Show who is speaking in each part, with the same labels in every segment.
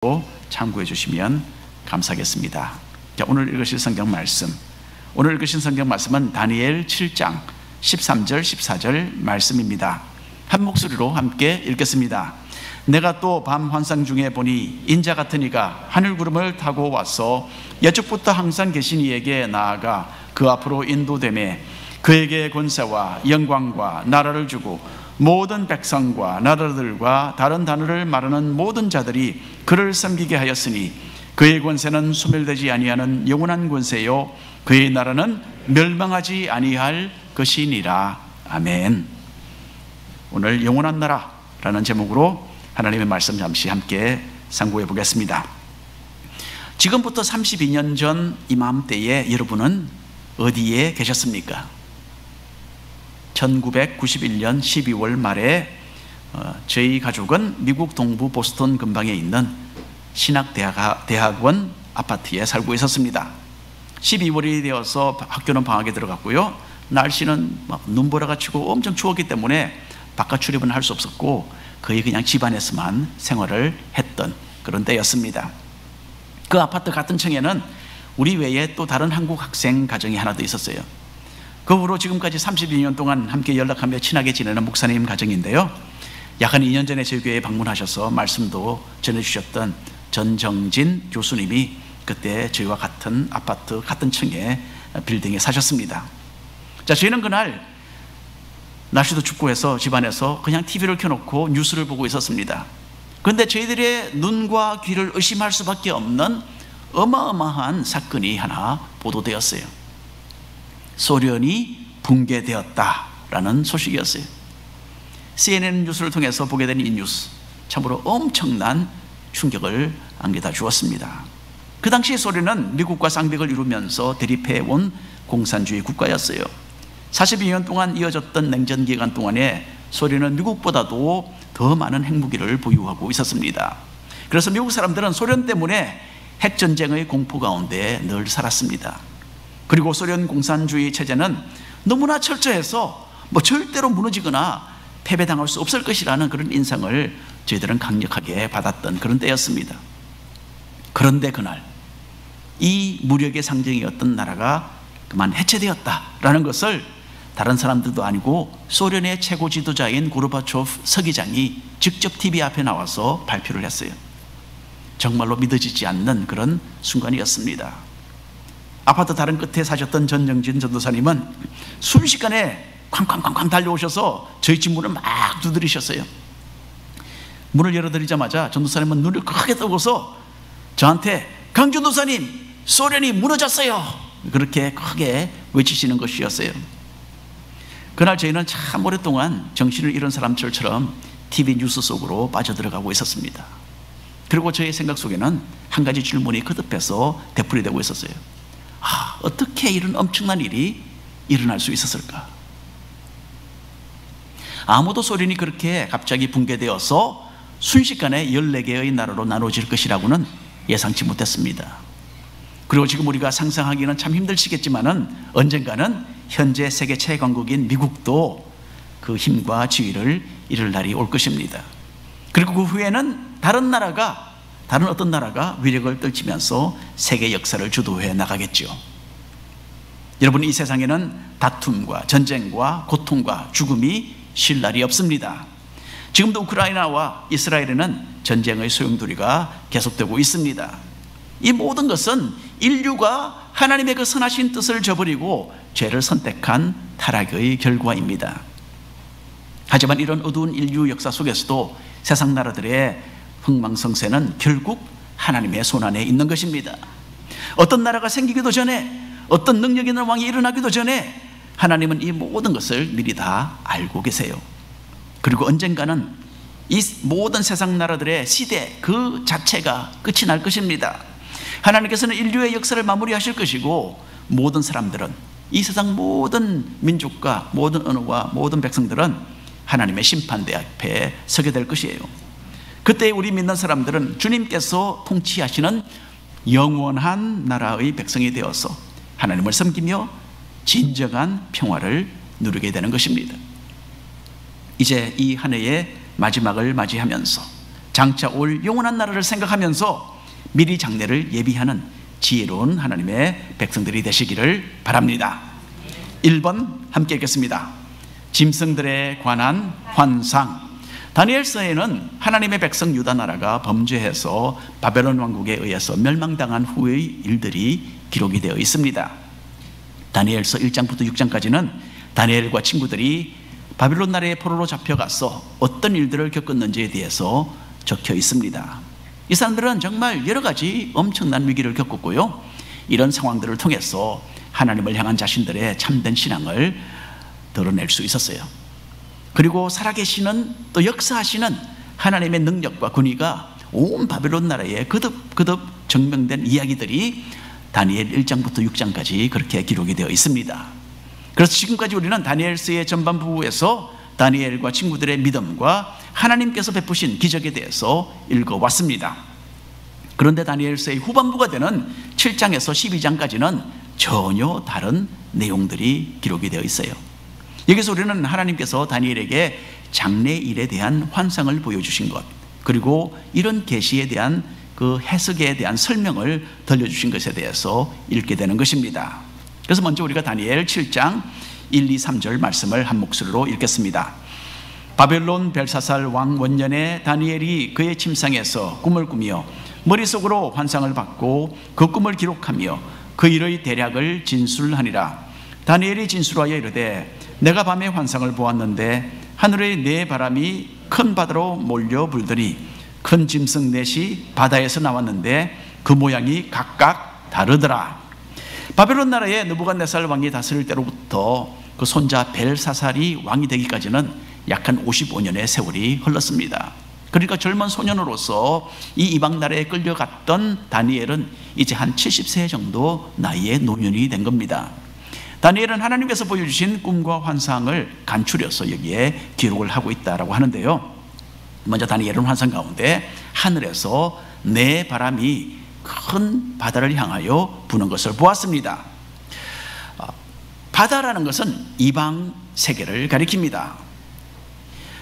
Speaker 1: 참고해 주시면 감사하겠습니다. 자, 오늘 읽으실 성경 말씀, 오늘 읽으신 성경 말씀은 다니엘 7장 13절 14절 말씀입니다. 한 목소리로 함께 읽겠습니다. 내가 또 밤 환상 중에 보니 인자 같은 이가 하늘 구름을 타고 와서 여쪽부터 항상 계신 이에게 나아가 그 앞으로 인도되매 그에게 권세와 영광과 나라를 주고 모든 백성과 나라들과 다른 단어를 말하는 모든 자들이 그를 섬기게 하였으니 그의 권세는 소멸되지 아니하는 영원한 권세요 그의 나라는 멸망하지 아니할 것이니라. 아멘. 오늘 영원한 나라라는 제목으로 하나님의 말씀 잠시 함께 상고해 보겠습니다. 지금부터 32년 전 이맘때에 여러분은 어디에 계셨습니까? 1991년 12월 말에 저희 가족은 미국 동부 보스턴 근방에 있는 신학대학원 아파트에 살고 있었습니다. 12월이 되어서 학교는 방학에 들어갔고요. 날씨는 막 눈보라가 치고 엄청 추웠기 때문에 바깥 출입은 할 수 없었고 거의 그냥 집안에서만 생활을 했던 그런 때였습니다. 그 아파트 같은 층에는 우리 외에 또 다른 한국 학생 가정이 하나 더 있었어요. 그 후로 지금까지 32년 동안 함께 연락하며 친하게 지내는 목사님 가정인데요, 약 한 2년 전에 저희 교회에 방문하셔서 말씀도 전해주셨던 전정진 교수님이 그때 저희와 같은 아파트 같은 층의 빌딩에 사셨습니다. 자, 저희는 그날 날씨도 춥고 해서 집안에서 그냥 TV를 켜놓고 뉴스를 보고 있었습니다. 그런데 저희들의 눈과 귀를 의심할 수밖에 없는 어마어마한 사건이 하나 보도되었어요. 소련이 붕괴되었다라는 소식이었어요. CNN 뉴스를 통해서 보게 된 이 뉴스, 참으로 엄청난 충격을 안겨다 주었습니다. 그 당시 소련은 미국과 쌍벽을 이루면서 대립해온 공산주의 국가였어요. 42년 동안 이어졌던 냉전 기간 동안에 소련은 미국보다도 더 많은 핵무기를 보유하고 있었습니다. 그래서 미국 사람들은 소련 때문에 핵전쟁의 공포 가운데 늘 살았습니다. 그리고 소련 공산주의 체제는 너무나 철저해서 절대로 무너지거나 패배당할 수 없을 것이라는 그런 인상을 저희들은 강력하게 받았던 그런 때였습니다. 그런데 그날 이 무력의 상징이었던 나라가 그만 해체되었다라는 것을 다른 사람들도 아니고 소련의 최고 지도자인 고르바초프 서기장이 직접 TV 앞에 나와서 발표를 했어요. 정말로 믿어지지 않는 그런 순간이었습니다. 아파트 다른 끝에 사셨던 전정진 전도사님은 순식간에 쾅쾅쾅쾅 달려오셔서 저희 집 문을 막 두드리셨어요. 문을 열어드리자마자 전도사님은 눈을 크게 뜨고서 저한테 강전도사님, 소련이 무너졌어요, 그렇게 크게 외치시는 것이었어요. 그날 저희는 참 오랫동안 정신을 잃은 사람들처럼 TV 뉴스 속으로 빠져들어가고 있었습니다. 그리고 저의 생각 속에는 한 가지 질문이 거듭해서 되풀이되고 있었어요. 어떻게 이런 엄청난 일이 일어날 수 있었을까? 아무도 소련이 그렇게 갑자기 붕괴되어서 순식간에 14개의 나라로 나눠질 것이라고는 예상치 못했습니다. 그리고 지금 우리가 상상하기는 참 힘들시겠지만은 언젠가는 현재 세계 최강국인 미국도 그 힘과 지위를 잃을 날이 올 것입니다. 그리고 그 후에는 다른 어떤 나라가 위력을 떨치면서 세계 역사를 주도해 나가겠죠. 여러분, 이 세상에는 다툼과 전쟁과 고통과 죽음이 쉴 날이 없습니다. 지금도 우크라이나와 이스라엘에는 전쟁의 소용돌이가 계속되고 있습니다. 이 모든 것은 인류가 하나님의 그 선하신 뜻을 저버리고 죄를 선택한 타락의 결과입니다. 하지만 이런 어두운 인류 역사 속에서도 세상 나라들의 흥망성쇠는 결국 하나님의 손안에 있는 것입니다. 어떤 나라가 생기기도 전에, 어떤 능력 있는 왕이 일어나기도 전에 하나님은 이 모든 것을 미리 다 알고 계세요. 그리고 언젠가는 이 모든 세상 나라들의 시대 그 자체가 끝이 날 것입니다. 하나님께서는 인류의 역사를 마무리하실 것이고, 모든 사람들은, 이 세상 모든 민족과 모든 언어와 모든 백성들은 하나님의 심판대 앞에 서게 될 것이에요. 그때 우리 믿는 사람들은 주님께서 통치하시는 영원한 나라의 백성이 되어서 하나님을 섬기며 진정한 평화를 누리게 되는 것입니다. 이제 이 한 해의 마지막을 맞이하면서 장차 올 영원한 나라를 생각하면서 미리 장래를 예비하는 지혜로운 하나님의 백성들이 되시기를 바랍니다. 1번 함께 읽겠습니다. 짐승들에 관한 환상. 다니엘서에는 하나님의 백성 유다 나라가 범죄해서 바벨론 왕국에 의해서 멸망당한 후의 일들이 기록이 되어 있습니다. 다니엘서 1장부터 6장까지는 다니엘과 친구들이 바벨론 나라의 포로로 잡혀가서 어떤 일들을 겪었는지에 대해서 적혀 있습니다. 이 사람들은 정말 여러 가지 엄청난 위기를 겪었고요, 이런 상황들을 통해서 하나님을 향한 자신들의 참된 신앙을 드러낼 수 있었어요. 그리고 살아계시는, 또 역사하시는 하나님의 능력과 권위가 온 바벨론 나라에 거듭 증명된 이야기들이 다니엘 1장부터 6장까지 그렇게 기록이 되어 있습니다. 그래서 지금까지 우리는 다니엘서의 전반 부분에서 다니엘과 친구들의 믿음과 하나님께서 베푸신 기적에 대해서 읽어왔습니다. 그런데 다니엘서의 후반부가 되는 7장에서 12장까지는 전혀 다른 내용들이 기록이 되어 있어요. 여기서 우리는 하나님께서 다니엘에게 장래일에 대한 환상을 보여주신 것, 그리고 이런 계시에 대한 그 해석에 대한 설명을 들려주신 것에 대해서 읽게 되는 것입니다. 그래서 먼저 우리가 다니엘 7장 1, 2, 3절 말씀을 한 목소리로 읽겠습니다. 바벨론 벨사살 왕 원년에 다니엘이 그의 침상에서 꿈을 꾸며 머릿속으로 환상을 받고 그 꿈을 기록하며 그 일의 대략을 진술하니라. 다니엘이 진술하여 이르되 내가 밤에 환상을 보았는데 하늘의 네 바람이 큰 바다로 몰려 불더니 큰 짐승 넷이 바다에서 나왔는데 그 모양이 각각 다르더라. 바벨론 나라의 느부갓네살 왕이 다스릴 때로부터 그 손자 벨사살이 왕이 되기까지는 약 한 55년의 세월이 흘렀습니다. 그러니까 젊은 소년으로서 이 이방 나라에 끌려갔던 다니엘은 이제 한 70세 정도 나이의 노년이 된 겁니다. 다니엘은 하나님께서 보여주신 꿈과 환상을 간추려서 여기에 기록을 하고 있다고 하는데요, 먼저 다니엘은 환상 가운데 하늘에서 네 바람이 큰 바다를 향하여 부는 것을 보았습니다. 바다라는 것은 이방 세계를 가리킵니다.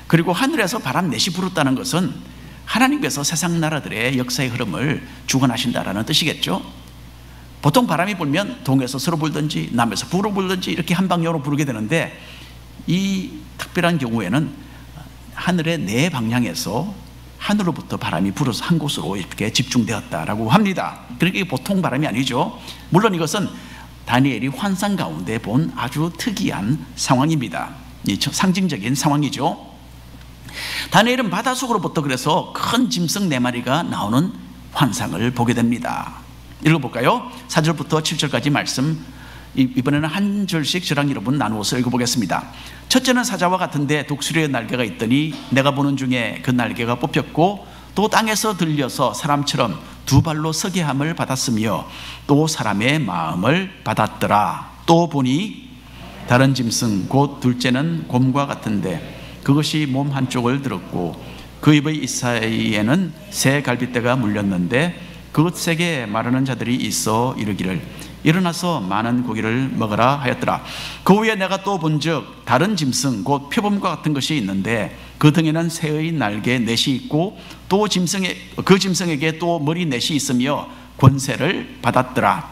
Speaker 1: 그리고 하늘에서 바람 넷이 불었다는 것은 하나님께서 세상 나라들의 역사의 흐름을 주관하신다라는 뜻이겠죠. 보통 바람이 불면 동에서 서로 불든지 남에서 북으로 불든지 이렇게 한 방향으로 부르게 되는데, 이 특별한 경우에는 하늘의 네 방향에서 하늘로부터 바람이 불어서 한 곳으로 이렇게 집중되었다라고 합니다. 그러니까 이게 보통 바람이 아니죠. 물론 이것은 다니엘이 환상 가운데 본 아주 특이한 상황입니다. 상징적인 상황이죠. 다니엘은 바닷속으로부터 그래서 큰 짐승 4마리가 나오는 환상을 보게 됩니다. 읽어볼까요? 4절부터 7절까지 말씀, 이번에는 한 절씩 저랑 여러분 나누어서 읽어보겠습니다. 첫째는 사자와 같은데 독수리의 날개가 있더니 내가 보는 중에 그 날개가 뽑혔고 또 땅에서 들려서 사람처럼 두 발로 서게 함을 받았으며 또 사람의 마음을 받았더라. 또 보니 다른 짐승 곧 둘째는 곰과 같은데 그것이 몸 한쪽을 들었고 그 입의 이사이에는 새 갈빗대가 물렸는데 그것에게 말하는 자들이 있어 이르기를 일어나서 많은 고기를 먹으라 하였더라. 그 후에 내가 또 본즉 다른 짐승 곧 표범과 같은 것이 있는데 그 등에는 새의 날개 넷이 있고 또 그 짐승에게 또 머리 넷이 있으며 권세를 받았더라.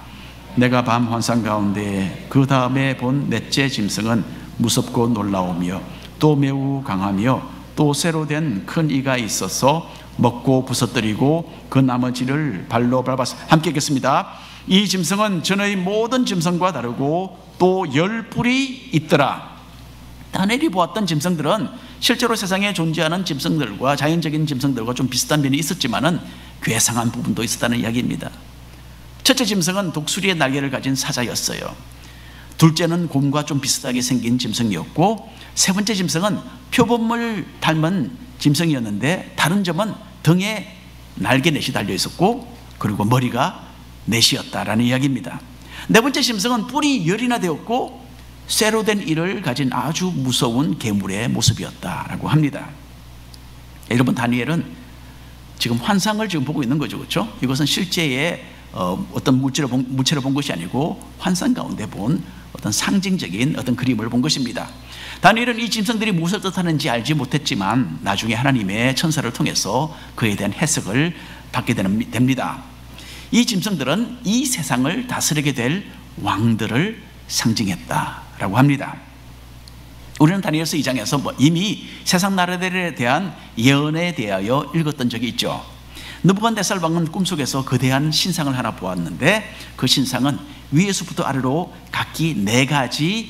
Speaker 1: 내가 밤 환상 가운데 그 다음에 본 넷째 짐승은 무섭고 놀라우며 또 매우 강하며 또 새로 된 큰 이가 있어서 먹고 부서뜨리고 그 나머지를 발로 밟았어. 함께 읽겠습니다. 이 짐승은 전의 모든 짐승과 다르고 또 10뿔이 있더라. 다니엘이 보았던 짐승들은 실제로 세상에 존재하는 짐승들과 자연적인 짐승들과 좀 비슷한 면이 있었지만은 괴상한 부분도 있었다는 이야기입니다. 첫째 짐승은 독수리의 날개를 가진 사자였어요. 둘째는 곰과 좀 비슷하게 생긴 짐승이었고 세 번째 짐승은 표범을 닮은 짐승이었는데 다른 점은 등에 날개 넷이 달려 있었고 그리고 머리가 넷이었다라는 이야기입니다. 네 번째 짐승은 뿔이 10이나 되었고 쇠로 된 이를 가진 아주 무서운 괴물의 모습이었다라고 합니다. 여러분, 다니엘은 지금 환상을 지금 보고 있는 거죠, 그렇죠? 이것은 실제의 어떤 물체를 본 것이 아니고 환상 가운데 본 어떤 상징적인 어떤 그림을 본 것입니다. 다니엘은 이 짐승들이 무엇을 뜻하는지 알지 못했지만 나중에 하나님의 천사를 통해서 그에 대한 해석을 받게 됩니다. 이 짐승들은 이 세상을 다스리게 될 왕들을 상징했다라고 합니다. 우리는 다니엘서 2장에서 이미 세상 나라들에 대한 예언에 대하여 읽었던 적이 있죠. 느부갓네살 왕은 꿈속에서 거대한 신상을 하나 보았는데 그 신상은 위에서부터 아래로 각기 4가지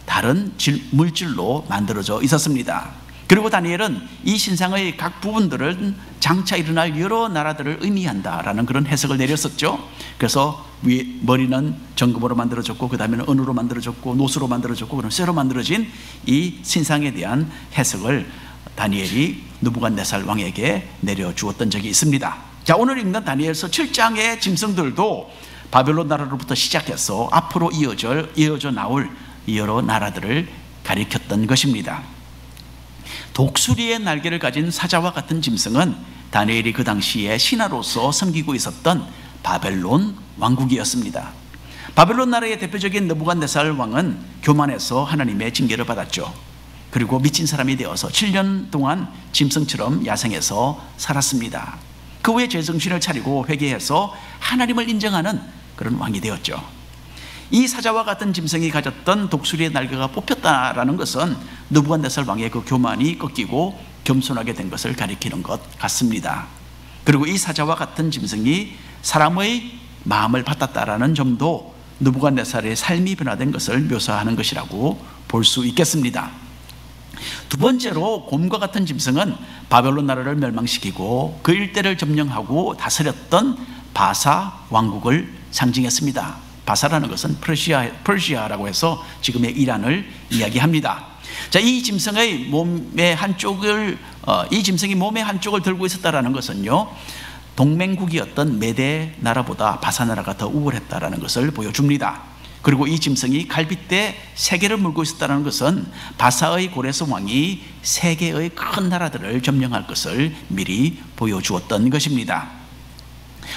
Speaker 1: 다른 물질로 만들어져 있었습니다. 그리고 다니엘은 이 신상의 각 부분들은 장차 일어날 여러 나라들을 의미한다라는 그런 해석을 내렸었죠. 그래서 머리는 정금으로 만들어졌고 그 다음에는 은으로 만들어졌고 노수로 만들어졌고 그럼 쇠로 만들어진 이 신상에 대한 해석을 다니엘이 느부갓네살 왕에게 내려주었던 적이 있습니다. 자, 오늘 읽는 다니엘서 7장의 짐승들도 바벨론 나라로부터 시작해서 앞으로 이어져 나올 여러 나라들을 가리켰던 것입니다. 독수리의 날개를 가진 사자와 같은 짐승은 다니엘이 그 당시에 신하로서 섬기고 있었던 바벨론 왕국이었습니다. 바벨론 나라의 대표적인 느부갓네살 왕은 교만해서 하나님의 징계를 받았죠. 그리고 미친 사람이 되어서 7년 동안 짐승처럼 야생에서 살았습니다. 그 후에 제정신을 차리고 회개해서 하나님을 인정하는 그런 왕이 되었죠. 이 사자와 같은 짐승이 가졌던 독수리의 날개가 뽑혔다라는 것은 느부갓네살 왕의 그 교만이 꺾이고 겸손하게 된 것을 가리키는 것 같습니다. 그리고 이 사자와 같은 짐승이 사람의 마음을 받았다라는 점도 느부갓네살의 삶이 변화된 것을 묘사하는 것이라고 볼 수 있겠습니다. 두 번째로 곰과 같은 짐승은 바벨론 나라를 멸망시키고 그 일대를 점령하고 다스렸던 바사 왕국을 상징했습니다. 바사라는 것은 퍼시아라고 해서 지금의 이란을 이야기합니다. 자, 이 짐승이 몸의 한쪽을 들고 있었다라는 것은요, 동맹국이었던 메데 나라보다 바사 나라가 더 우월했다라는 것을 보여줍니다. 그리고 이 짐승이 갈빗대 3개를 물고 있었다는 것은 바사의 고레스 왕이 세계의 큰 나라들을 점령할 것을 미리 보여주었던 것입니다.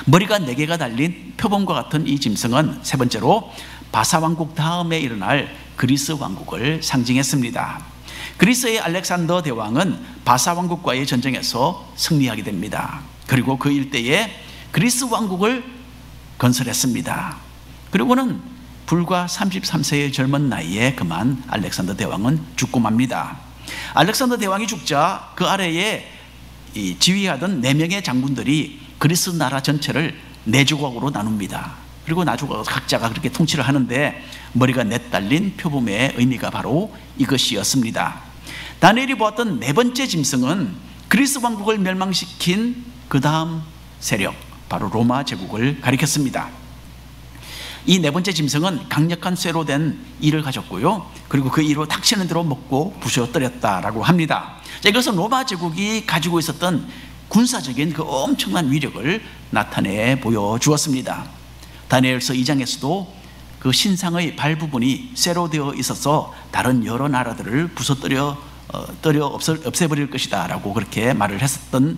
Speaker 1: 머리가 4개가 달린 표범과 같은 이 짐승은 세 번째로 바사 왕국 다음에 일어날 그리스 왕국을 상징했습니다. 그리스의 알렉산더 대왕은 바사 왕국과의 전쟁에서 승리하게 됩니다. 그리고 그 일대에 그리스 왕국을 건설했습니다. 그리고는 불과 33세의 젊은 나이에 그만 알렉산더 대왕은 죽고 맙니다. 알렉산더 대왕이 죽자 그 아래에 지휘하던 4명의 장군들이 그리스 나라 전체를 4조각으로 나눕니다. 그리고 나조각 각자가 그렇게 통치를 하는데 머리가 4 달린 표범의 의미가 바로 이것이었습니다. 다니엘이 보았던 4번째 짐승은 그리스 왕국을 멸망시킨 그 다음 세력, 바로 로마 제국을 가리켰습니다. 이 4번째 짐승은 강력한 쇠로 된 이를 가졌고요, 그리고 그 이로 닥치는 대로 먹고 부셔뜨렸다라고 합니다. 자, 이것은 로마 제국이 가지고 있었던 군사적인 그 엄청난 위력을 나타내 보여주었습니다. 다니엘서 2장에서도 그 신상의 발 부분이 쇠로 되어 있어서 다른 여러 나라들을 부서뜨려 없애버릴 것이다 라고 그렇게 말을 했었던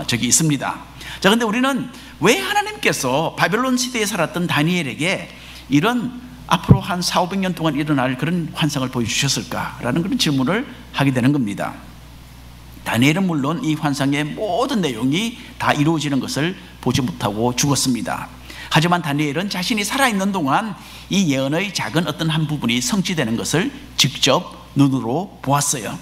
Speaker 1: 적이 있습니다. 자, 근데 우리는 왜 하나님께서 바벨론 시대에 살았던 다니엘에게 이런 앞으로 한 400~500년 동안 일어날 그런 환상을 보여주셨을까라는 그런 질문을 하게 되는 겁니다. 다니엘은 물론 이 환상의 모든 내용이 다 이루어지는 것을 보지 못하고 죽었습니다. 하지만 다니엘은 자신이 살아있는 동안 이 예언의 작은 어떤 한 부분이 성취되는 것을 직접 눈으로 보았어요.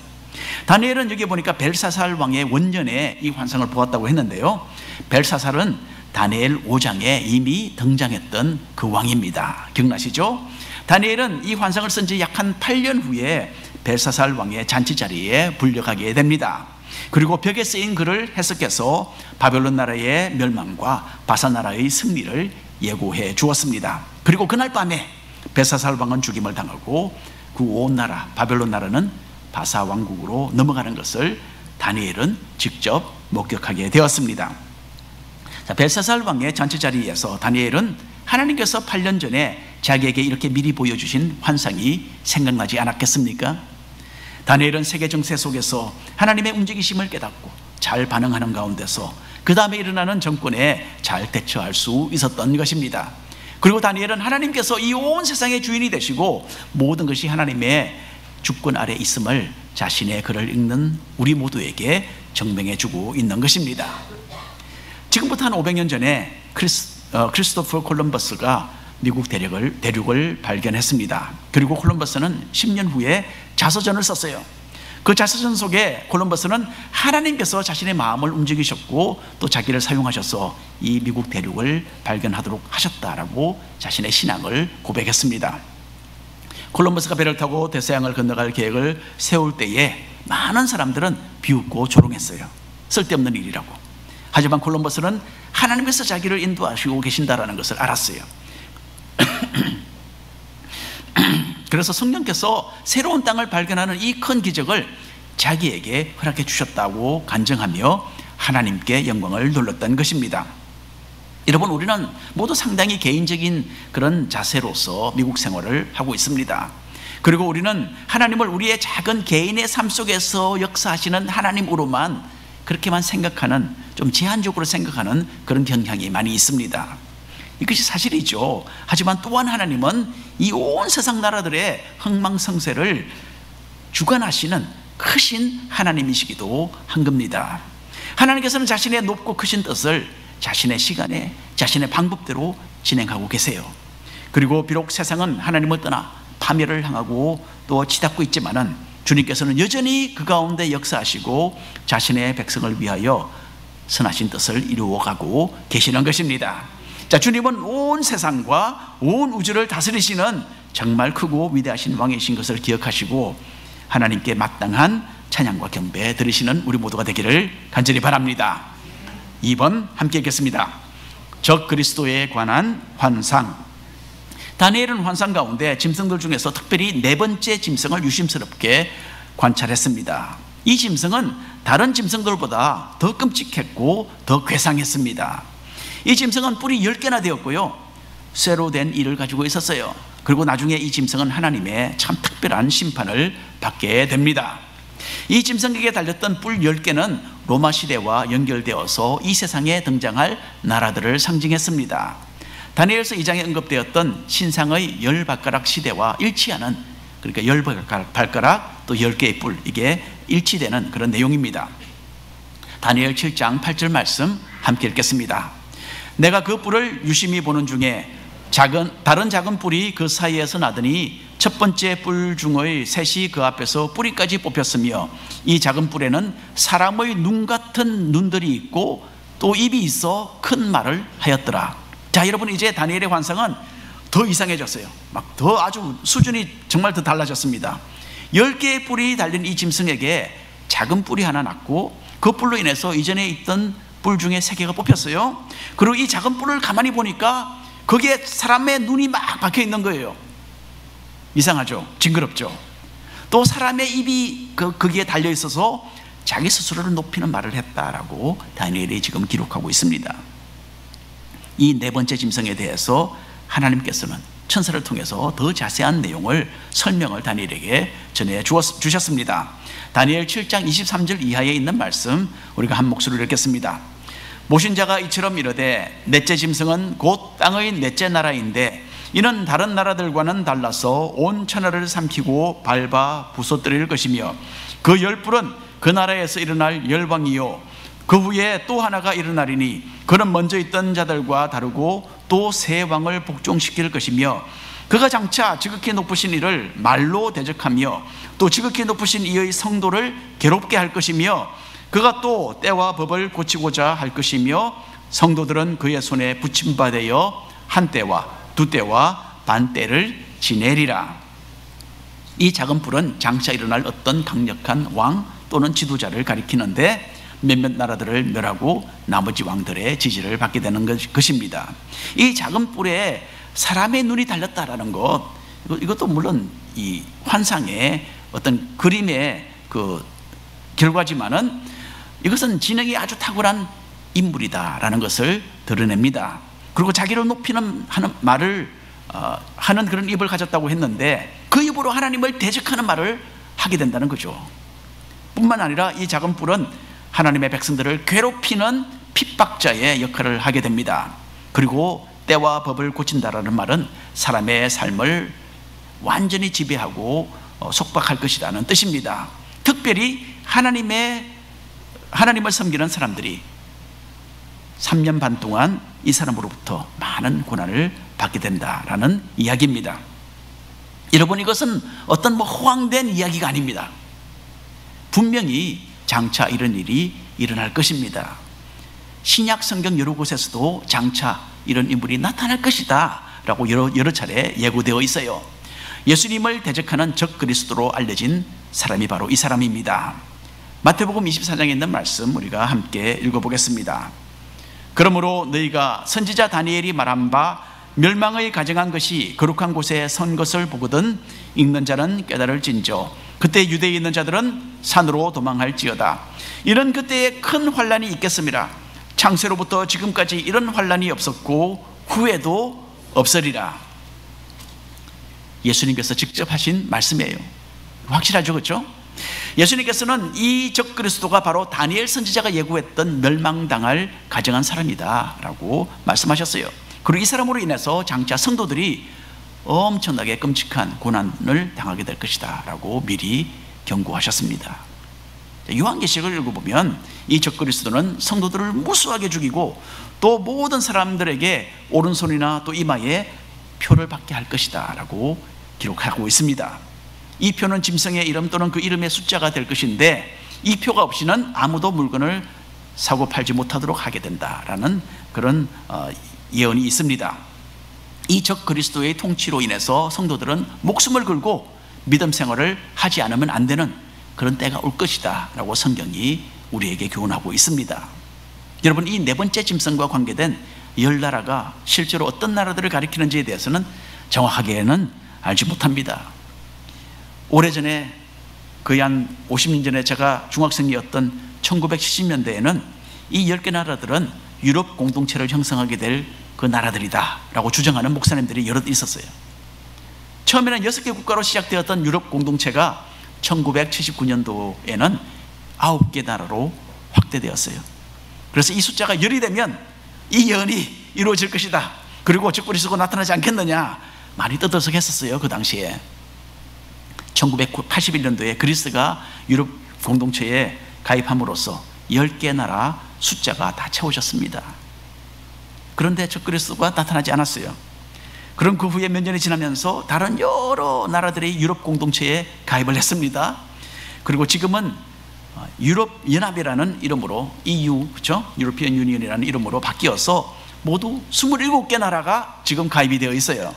Speaker 1: 다니엘은 여기 보니까 벨사살 왕의 원년에 이 환상을 보았다고 했는데요, 벨사살은 다니엘 5장에 이미 등장했던 그 왕입니다. 기억나시죠? 다니엘은 이 환상을 쓴 지 약 한 8년 후에 벨사살 왕의 잔치 자리에 불려가게 됩니다. 그리고 벽에 쓰인 글을 해석해서 바벨론 나라의 멸망과 바사 나라의 승리를 예고해 주었습니다. 그리고 그날 밤에 벨사살 왕은 죽임을 당하고 그 온 나라 바벨론 나라는 바사 왕국으로 넘어가는 것을 다니엘은 직접 목격하게 되었습니다. 자, 벨사살 왕의 잔치 자리에서 다니엘은 하나님께서 8년 전에 자기에게 이렇게 미리 보여주신 환상이 생각나지 않았겠습니까? 다니엘은 세계 정세 속에서 하나님의 움직이심을 깨닫고 잘 반응하는 가운데서 그 다음에 일어나는 정권에 잘 대처할 수 있었던 것입니다. 그리고 다니엘은 하나님께서 이 온 세상의 주인이 되시고 모든 것이 하나님의 주권 아래 있음을 자신의 글을 읽는 우리 모두에게 증명해 주고 있는 것입니다. 지금부터 한 500년 전에 크리스토퍼 콜럼버스가 미국 대륙을 발견했습니다. 그리고 콜럼버스는 10년 후에 자서전을 썼어요. 그 자서전 속에 콜럼버스는 하나님께서 자신의 마음을 움직이셨고 또 자기를 사용하셔서 이 미국 대륙을 발견하도록 하셨다라고 자신의 신앙을 고백했습니다. 콜럼버스가 배를 타고 대서양을 건너갈 계획을 세울 때에 많은 사람들은 비웃고 조롱했어요. 쓸데없는 일이라고. 하지만 콜럼버스는 하나님께서 자기를 인도하시고 계신다라는 것을 알았어요. 그래서 성령께서 새로운 땅을 발견하는 이 큰 기적을 자기에게 허락해 주셨다고 간증하며 하나님께 영광을 돌렸던 것입니다. 여러분, 우리는 모두 상당히 개인적인 그런 자세로서 미국 생활을 하고 있습니다. 그리고 우리는 하나님을 우리의 작은 개인의 삶 속에서 역사하시는 하나님으로만 그렇게만 생각하는, 좀 제한적으로 생각하는 그런 경향이 많이 있습니다. 이것이 사실이죠. 하지만 또한 하나님은 이 온 세상 나라들의 흥망성쇠를 주관하시는 크신 하나님이시기도 한 겁니다. 하나님께서는 자신의 높고 크신 뜻을 자신의 시간에 자신의 방법대로 진행하고 계세요. 그리고 비록 세상은 하나님을 떠나 파멸을 향하고 또 치닫고 있지만은 주님께서는 여전히 그 가운데 역사하시고 자신의 백성을 위하여 선하신 뜻을 이루어가고 계시는 것입니다. 자, 주님은 온 세상과 온 우주를 다스리시는 정말 크고 위대하신 왕이신 것을 기억하시고 하나님께 마땅한 찬양과 경배 드리시는 우리 모두가 되기를 간절히 바랍니다. 2번 함께 읽겠습니다. 적 그리스도에 관한 환상. 다니엘은 환상 가운데 짐승들 중에서 특별히 네 번째 짐승을 유심스럽게 관찰했습니다. 이 짐승은 다른 짐승들보다 더 끔찍했고 더 괴상했습니다. 이 짐승은 뿔이 10개나 되었고요, 쇠로 된 이를 가지고 있었어요. 그리고 나중에 이 짐승은 하나님의 참 특별한 심판을 받게 됩니다. 이 짐승에게 달렸던 뿔 10개는 로마 시대와 연결되어서 이 세상에 등장할 나라들을 상징했습니다. 다니엘서 2장에 언급되었던 신상의 10발가락 시대와 일치하는, 그러니까 10발가락 또 10개의 뿔, 이게 일치되는 그런 내용입니다. 다니엘 7장 8절 말씀 함께 읽겠습니다. 내가 그 뿔을 유심히 보는 중에 다른 작은 뿔이 그 사이에서 나더니 첫 번째 뿔 중의 셋이 그 앞에서 뿌리까지 뽑혔으며 이 작은 뿔에는 사람의 눈 같은 눈들이 있고 또 입이 있어 큰 말을 하였더라. 자, 여러분, 이제 다니엘의 환상은 더 이상해졌어요. 막 더 아주 수준이 정말 더 달라졌습니다. 10개의 뿔이 달린 이 짐승에게 작은 뿔이 하나 났고 그 뿔로 인해서 이전에 있던 뿔 중에 3개가 뽑혔어요. 그리고 이 작은 뿔을 가만히 보니까 거기에 사람의 눈이 막 박혀 있는 거예요. 이상하죠? 징그럽죠? 또 사람의 입이 거기에 달려 있어서 자기 스스로를 높이는 말을 했다라고 다니엘이 지금 기록하고 있습니다. 이 네 번째 짐승에 대해서 하나님께서는 천사를 통해서 더 자세한 내용을 설명을 다니엘에게 전해 주셨습니다. 다니엘 7장 23절 이하에 있는 말씀 우리가 한 목소리로 읽겠습니다. 모신 자가 이처럼 이르되 넷째 짐승은 곧 땅의 넷째 나라인데 이는 다른 나라들과는 달라서 온 천하를 삼키고 밟아 부서뜨릴 것이며 그 10뿔은 그 나라에서 일어날 열방이요 그 후에 또 하나가 일어나리니 그는 먼저 있던 자들과 다르고 또 새 왕을 복종시킬 것이며 그가 장차 지극히 높으신 이를 말로 대적하며 또 지극히 높으신 이의 성도를 괴롭게 할 것이며 그가 또 때와 법을 고치고자 할 것이며 성도들은 그의 손에 붙임받아 한 때와 두 때와 반 때를 지내리라. 이 작은 뿔은 장차 일어날 어떤 강력한 왕 또는 지도자를 가리키는데 몇몇 나라들을 멸하고 나머지 왕들의 지지를 받게 되는 것입니다. 이 작은 뿔에 사람의 눈이 달렸다라는 것, 이것도 물론 이 환상의 어떤 그림의 그 결과지만은 이것은 지능이 아주 탁월한 인물이다라는 것을 드러냅니다. 그리고 자기를 높이는 하는 말을 하는 그런 입을 가졌다고 했는데 그 입으로 하나님을 대적하는 말을 하게 된다는 거죠. 뿐만 아니라 이 작은 뿔은 하나님의 백성들을 괴롭히는 핍박자의 역할을 하게 됩니다. 그리고 때와 법을 고친다라는 말은 사람의 삶을 완전히 지배하고 속박할 것이라는 뜻입니다. 특별히 하나님을 섬기는 사람들이 3년 반 동안 이 사람으로부터 많은 고난을 받게 된다라는 이야기입니다. 여러분, 이것은 어떤 허황된 이야기가 아닙니다. 분명히 장차 이런 일이 일어날 것입니다. 신약 성경 여러 곳에서도 장차 이런 인물이 나타날 것이다 라고 여러 차례 예고되어 있어요. 예수님을 대적하는 적그리스도로 알려진 사람이 바로 이 사람입니다. 마태복음 24장에 있는 말씀 우리가 함께 읽어보겠습니다. 그러므로 너희가 선지자 다니엘이 말한 바 멸망의 가정한 것이 거룩한 곳에 선 것을 보거든 읽는 자는 깨달을진저 그때 유대에 있는 자들은 산으로 도망할지어다. 이런 그때에 큰 환란이 있겠습니다. 창세로부터 지금까지 이런 환란이 없었고 후에도 없으리라. 예수님께서 직접 하신 말씀이에요. 확실하죠, 그렇죠? 예수님께서는 이 적그리스도가 바로 다니엘 선지자가 예고했던 멸망당할 가정한 사람이다 라고 말씀하셨어요. 그리고 이 사람으로 인해서 장차 성도들이 엄청나게 끔찍한 고난을 당하게 될 것이다 라고 미리 경고하셨습니다. 요한계시록을 읽어보면 이 적그리스도는 성도들을 무수하게 죽이고 또 모든 사람들에게 오른손이나 또 이마에 표를 받게 할 것이다 라고 기록하고 있습니다. 이 표는 짐승의 이름 또는 그 이름의 숫자가 될 것인데 이 표가 없이는 아무도 물건을 사고 팔지 못하도록 하게 된다라는 그런 예언이 있습니다. 이 적그리스도의 통치로 인해서 성도들은 목숨을 걸고 믿음 생활을 하지 않으면 안 되는 그런 때가 올 것이다 라고 성경이 우리에게 교훈하고 있습니다. 여러분, 이 네 번째 짐승과 관계된 10나라가 실제로 어떤 나라들을 가리키는지에 대해서는 정확하게는 알지 못합니다. 오래전에 거의 한 50년 전에 제가 중학생이었던 1970년대에는 이 10개 나라들은 유럽 공동체를 형성하게 될 그 나라들이다 라고 주장하는 목사님들이 여럿 있었어요. 처음에는 6개 국가로 시작되었던 유럽 공동체가 1979년도에는 9개 나라로 확대되었어요. 그래서 이 숫자가 10이 되면 이 예언이 이루어질 것이다, 그리고 적그리스도가 나타나지 않겠느냐 많이 떠들썩했었어요. 그 당시에 1981년도에 그리스가 유럽 공동체에 가입함으로써 10개 나라 숫자가 다 채워졌습니다. 그런데 적그리스도가 나타나지 않았어요. 그럼 그 후에 몇 년이 지나면서 다른 여러 나라들이 유럽 공동체에 가입을 했습니다. 그리고 지금은 유럽 연합이라는 이름으로 EU, 그렇죠? 유로피언 유니언이라는 이름으로 바뀌어서 모두 27개 나라가 지금 가입이 되어 있어요.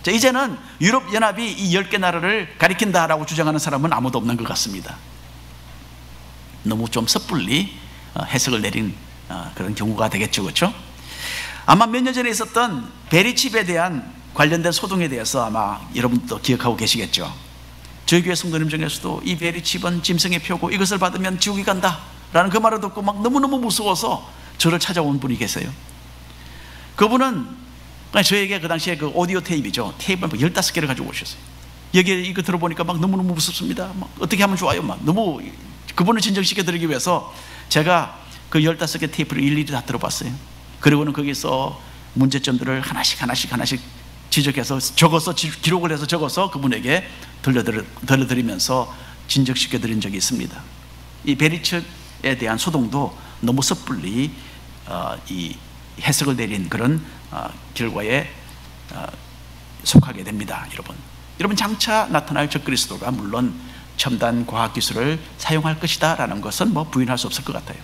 Speaker 1: 자, 이제는 유럽 연합이 이 10개 나라를 가리킨다라고 주장하는 사람은 아무도 없는 것 같습니다. 너무 좀 섣불리 해석을 내린 그런 경우가 되겠죠, 그렇죠? 아마 몇 년 전에 있었던 베리칩에 대한 관련된 소동에 대해서 아마 여러분도 기억하고 계시겠죠. 저희 교회 성도님 중에서도 이 베리칩은 짐승의 표고 이것을 받으면 지옥이 간다 라는 그 말을 듣고 막 너무너무 무서워서 저를 찾아온 분이 계세요. 그분은 저에게 그 당시에 그 오디오 테이프이죠, 테이프를 15개를 가지고 오셨어요. 여기에 이거 들어보니까 막 너무너무 무섭습니다, 막 어떻게 하면 좋아요, 막 너무 그분을 진정시켜 드리기 위해서 제가 그 15개 테이프를 일일이 다 들어봤어요. 그리고는 거기서 문제점들을 하나씩 지적해서 적어서 기록을 해서 적어서 그분에게 들려드리면서 진정시켜 드린 적이 있습니다. 이 베리칩에 대한 소동도 너무 섣불리 이 해석을 내린 그런 결과에 속하게 됩니다. 여러분, 장차 나타날 적그리스도가 물론 첨단 과학기술을 사용할 것이다 라는 것은 부인할 수 없을 것 같아요.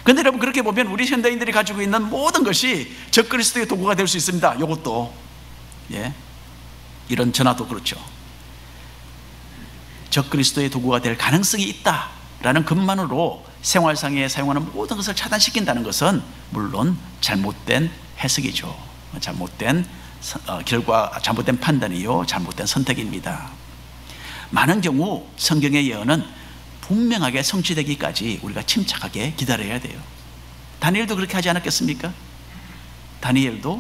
Speaker 1: 그런데 여러분, 그렇게 보면 우리 현대인들이 가지고 있는 모든 것이 적그리스도의 도구가 될 수 있습니다. 이것도, 이런 전화도 그렇죠. 적그리스도의 도구가 될 가능성이 있다라는 것만으로 생활상에 사용하는 모든 것을 차단시킨다는 것은 물론 잘못된 해석이죠. 잘못된 결과, 잘못된 판단이요, 잘못된 선택입니다. 많은 경우 성경의 예언은 분명하게 성취되기까지 우리가 침착하게 기다려야 돼요. 다니엘도 그렇게 하지 않았겠습니까? 다니엘도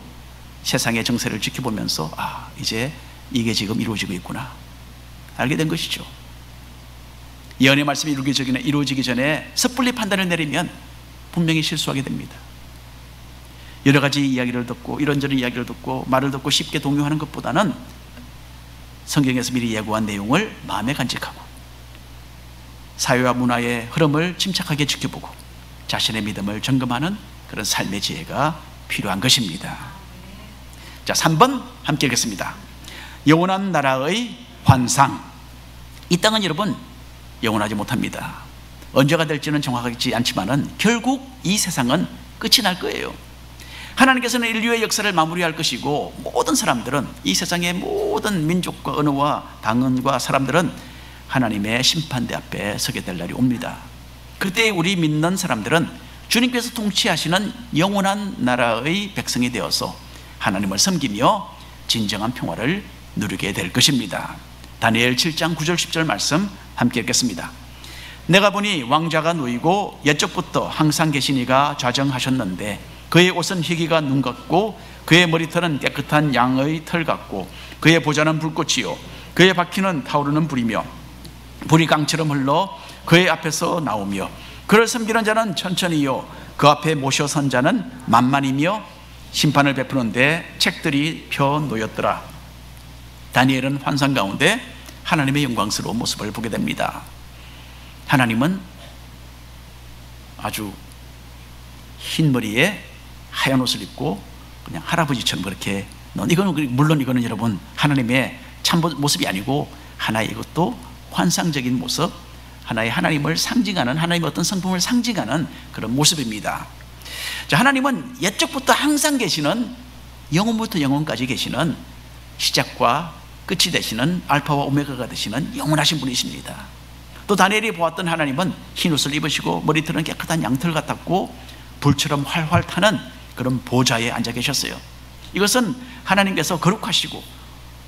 Speaker 1: 세상의 정세를 지켜보면서 이제 이게 지금 이루어지고 있구나 알게 된 것이죠. 예언의 말씀이 이루어지기 전에 섣불리 판단을 내리면 분명히 실수하게 됩니다. 여러 가지 이야기를 듣고 이런저런 이야기를 듣고 말을 듣고 쉽게 동요하는 것보다는 성경에서 미리 예고한 내용을 마음에 간직하고 사회와 문화의 흐름을 침착하게 지켜보고 자신의 믿음을 점검하는 그런 삶의 지혜가 필요한 것입니다. 자, 3번 함께 읽겠습니다. 영원한 나라의 환상. 이 땅은 여러분 영원하지 못합니다. 언제가 될지는 정확하지 않지만은 결국 이 세상은 끝이 날 거예요. 하나님께서는 인류의 역사를 마무리할 것이고 모든 사람들은, 이 세상의 모든 민족과 언어와 당원과 사람들은 하나님의 심판대 앞에 서게 될 날이 옵니다. 그때 우리 믿는 사람들은 주님께서 통치하시는 영원한 나라의 백성이 되어서 하나님을 섬기며 진정한 평화를 누리게 될 것입니다. 다니엘 7장 9절 10절 말씀 함께 읽겠습니다. 내가 보니 왕자가 누이고 옛적부터 항상 계신 이가 좌정하셨는데 그의 옷은 희기가 눈 같고 그의 머리털은 깨끗한 양의 털 같고 그의 보좌는 불꽃이요 그의 바퀴는 타오르는 불이며 불이 강처럼 흘러 그의 앞에서 나오며 그를 섬기는 자는 천천히요 그 앞에 모셔 선 자는 만만이며 심판을 베푸는데 책들이 펴 놓였더라. 다니엘은 환상 가운데 하나님의 영광스러운 모습을 보게 됩니다. 하나님은 아주 흰 머리에 하얀 옷을 입고 그냥 할아버지처럼 그렇게, 물론 이거는 여러분 하나님의 참 모습이 아니고 하나의 이것도 환상적인 모습, 하나의 하나님을 상징하는, 하나님의 어떤 성품을 상징하는 그런 모습입니다. 자, 하나님은 옛적부터 항상 계시는, 영원부터 영원까지 계시는, 시작과 끝이 되시는, 알파와 오메가가 되시는 영원하신 분이십니다. 또 다니엘이 보았던 하나님은 흰옷을 입으시고 머리털은 깨끗한 양털 같았고 불처럼 활활 타는 그런 보좌에 앉아 계셨어요. 이것은 하나님께서 거룩하시고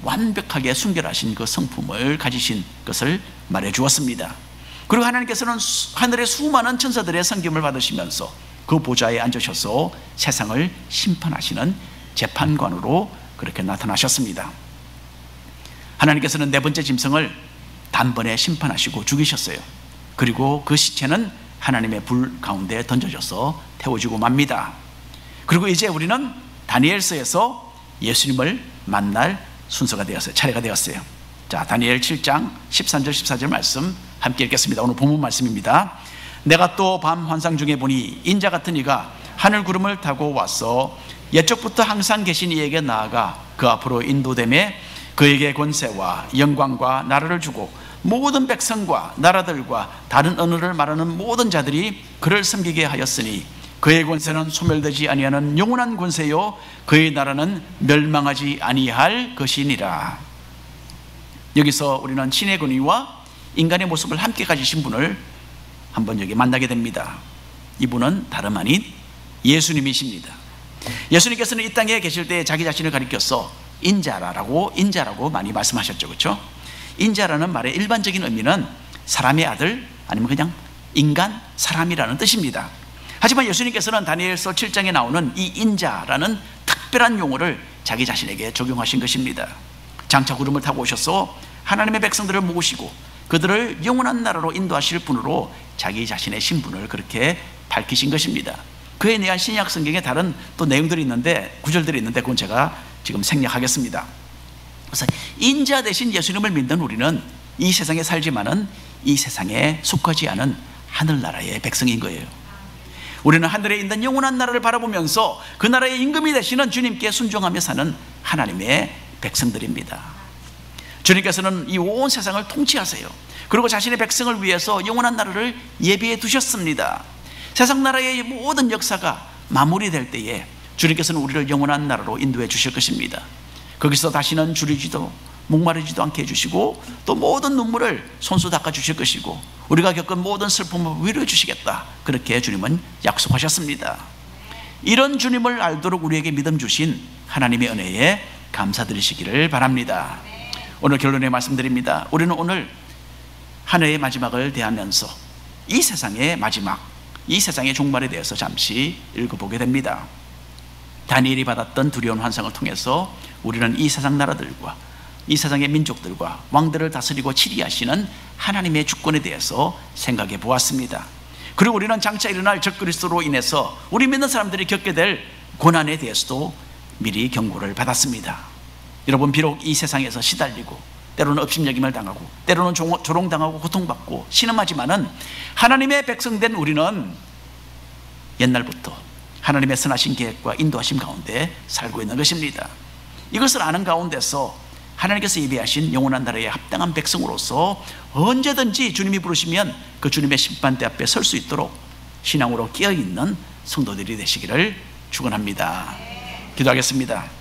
Speaker 1: 완벽하게 순결하신 그 성품을 가지신 것을 말해 주었습니다. 그리고 하나님께서는 하늘의 수많은 천사들의 섬김을 받으시면서 그 보좌에 앉으셔서 세상을 심판하시는 재판관으로 그렇게 나타나셨습니다. 하나님께서는 네 번째 짐승을 단번에 심판하시고 죽이셨어요. 그리고 그 시체는 하나님의 불 가운데 던져져서 태워지고 맙니다. 그리고 이제 우리는 다니엘서에서 예수님을 만날 순서가 되었어요. 차례가 되었어요. 자, 다니엘 7장 13절 14절 말씀 함께 읽겠습니다. 오늘 본문 말씀입니다. 내가 또 밤 환상 중에 보니 인자 같은 이가 하늘 구름을 타고 와서 옛적부터 항상 계신 이에게 나아가 그 앞으로 인도되매 그에게 권세와 영광과 나라를 주고 모든 백성과 나라들과 다른 언어를 말하는 모든 자들이 그를 섬기게 하였으니 그의 권세는 소멸되지 아니하는 영원한 권세요 그의 나라는 멸망하지 아니할 것이니라. 여기서 우리는 신의 권위와 인간의 모습을 함께 가지신 분을 한번 여기 만나게 됩니다. 이분은 다름 아닌 예수님이십니다. 예수님께서는 이 땅에 계실 때 자기 자신을 가리켜서 인자라고 많이 말씀하셨죠. 그렇죠? 인자라는 말의 일반적인 의미는 사람의 아들, 아니면 그냥 인간, 사람이라는 뜻입니다. 하지만 예수님께서는 다니엘서 7장에 나오는 이 인자라는 특별한 용어를 자기 자신에게 적용하신 것입니다. 장차 구름을 타고 오셔서 하나님의 백성들을 모으시고 그들을 영원한 나라로 인도하실 분으로 자기 자신의 신분을 그렇게 밝히신 것입니다. 그에 대한 신약 성경에 다른 또 내용들이 있는데, 구절들이 있는데 그건 제가 지금 생략하겠습니다. 그래서 인자 대신 예수님을 믿는 우리는 이 세상에 살지만은 이 세상에 속하지 않은 하늘나라의 백성인 거예요. 우리는 하늘에 있는 영원한 나라를 바라보면서 그 나라의 임금이 되시는 주님께 순종하며 사는 하나님의 백성들입니다. 주님께서는 이 온 세상을 통치하세요. 그리고 자신의 백성을 위해서 영원한 나라를 예비해 두셨습니다. 세상 나라의 모든 역사가 마무리될 때에 주님께서는 우리를 영원한 나라로 인도해 주실 것입니다. 거기서 다시는 줄이지도 목마르지도 않게 해주시고 또 모든 눈물을 손수 닦아 주실 것이고 우리가 겪은 모든 슬픔을 위로해 주시겠다, 그렇게 주님은 약속하셨습니다. 이런 주님을 알도록 우리에게 믿음 주신 하나님의 은혜에 감사드리시기를 바랍니다. 오늘 결론에 말씀드립니다. 우리는 오늘 한 해의 마지막을 대하면서 이 세상의 마지막, 이 세상의 종말에 대해서 잠시 읽어보게 됩니다. 다니엘이 받았던 두려운 환상을 통해서 우리는 이 세상 나라들과 이 세상의 민족들과 왕들을 다스리고 치리하시는 하나님의 주권에 대해서 생각해 보았습니다. 그리고 우리는 장차 일어날 적그리스도로 인해서 우리 믿는 사람들이 겪게 될 고난에 대해서도 미리 경고를 받았습니다. 여러분, 비록 이 세상에서 시달리고 때로는 업신여김을 당하고 때로는 조롱당하고 고통받고 신음하지만은 하나님의 백성된 우리는 옛날부터 하나님의 선하신 계획과 인도하심 가운데 살고 있는 것입니다. 이것을 아는 가운데서 하나님께서 예비하신 영원한 나라에 합당한 백성으로서 언제든지 주님이 부르시면 그 주님의 심판대 앞에 설 수 있도록 신앙으로 깨어있는 성도들이 되시기를 축원합니다. 기도하겠습니다.